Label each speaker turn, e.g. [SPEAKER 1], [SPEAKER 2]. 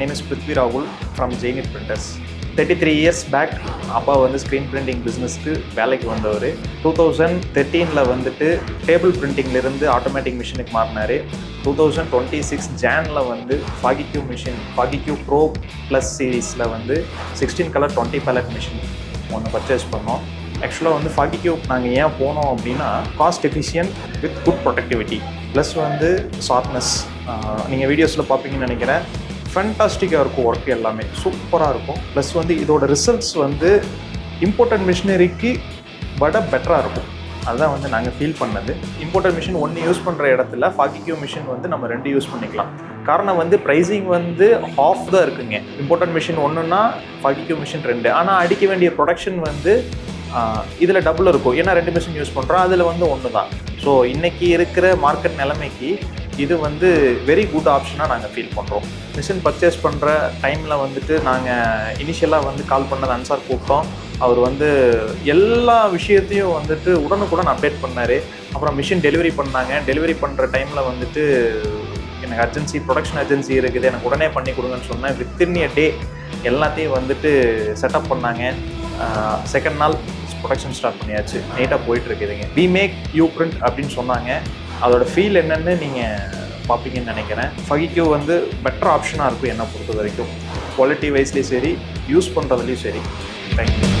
[SPEAKER 1] name is 𝐷 from Jainit Printers. 33 years back, அப்பா வந்து screen printing பிஸ்னஸ்க்கு வேலைக்கு வந்தவர். 2013 வந்துட்டு டேபிள் பிரிண்டிங்லேருந்து ஆட்டோமேட்டிக் மிஷினுக்கு மாறினார். 2026 ஜானில் வந்து FAHI-Q machine, FAHI-Q Pro Plus சீரீஸில் வந்து 16 கலர் 20 பேலட் மிஷின் ஒன்று பர்ச்சேஸ் பண்ணோம். ஆக்சுவலாக வந்து FAHI-Q நாங்கள் ஏன் போனோம் அப்படின்னா, cost efficient with good productivity plus வந்து ஷார்ப்னஸ். நீங்கள் வீடியோஸில் பார்ப்பீங்கன்னு நினைக்கிறேன். ஃபேண்டாஸ்டிக்காக இருக்கும், ஒர்க் எல்லாமே சூப்பராக இருக்கும். ப்ளஸ் வந்து இதோட ரிசல்ட்ஸ் வந்து இம்போர்ட்டட் மிஷினரிக்கு விட பெட்டராக இருக்கும். அதுதான் வந்து நாங்கள் ஃபீல் பண்ணது. இம்போர்ட்டட் மிஷின் ஒன்று யூஸ் பண்ணுற இடத்துல FAHI-Q மிஷின் வந்து நம்ம 2 யூஸ் பண்ணிக்கலாம். காரணம் வந்து ப்ரைஸிங் வந்து ஹாஃப் தான் இருக்குங்க. இம்போர்ட்டட் மிஷின் ஒன்றுனா FAHI-Q மிஷின் 2. ஆனால் அடிக்க வேண்டிய ப்ரொடக்ஷன் வந்து இதில் டபுள் இருக்கும். ஏன்னா 2 மிஷின் யூஸ் பண்ணுறோம், அதில் வந்து 1 தான். ஸோ இன்றைக்கி இருக்கிற மார்க்கெட் நிலைமைக்கு இது வந்து வெரி குட் ஆப்ஷனாக நாங்கள் ஃபீல் பண்ணுறோம். மிஷின் பர்ச்சேஸ் பண்ணுற டைமில் வந்துட்டு நாங்கள் இனிஷியலாக வந்து கால் பண்ணது அன்சார் கூப்பிட்டோம். அவர் வந்து எல்லா விஷயத்தையும் வந்துட்டு உடனுக்குடன் அப்டேட் பண்ணார். அப்புறம் மிஷின் டெலிவரி பண்ணாங்க. டெலிவரி பண்ணுற டைமில் வந்துட்டு எனக்கு அர்ஜென்சி, ப்ரொடக்ஷன் அர்ஜென்சி இருக்குது, எனக்கு உடனே பண்ணி கொடுங்கன்னு சொன்னேன். வித்தின் எ டே எல்லாத்தையும் வந்துட்டு செட்டப் பண்ணாங்க. செகண்ட் நாள் ப்ரொடக்ஷன் ஸ்டார்ட் பண்ணியாச்சு. நீட்டாக போயிட்டுருக்குதுங்க. வி மேக் யூ பிரிண்ட் அப்படின்னு சொன்னாங்க. அதோட ஃபீல் என்னென்னு நீங்கள் பார்ப்பீங்கன்னு நினைக்கிறேன். FAHI-Q வந்து பெட்டர் ஆப்ஷனாக இருக்கும் என்னை பொறுத்த வரைக்கும். குவாலிட்டி வைஸ்லேயும் சரி, யூஸ் பண்ணுறதுலையும் சரி. தேங்க்யூ.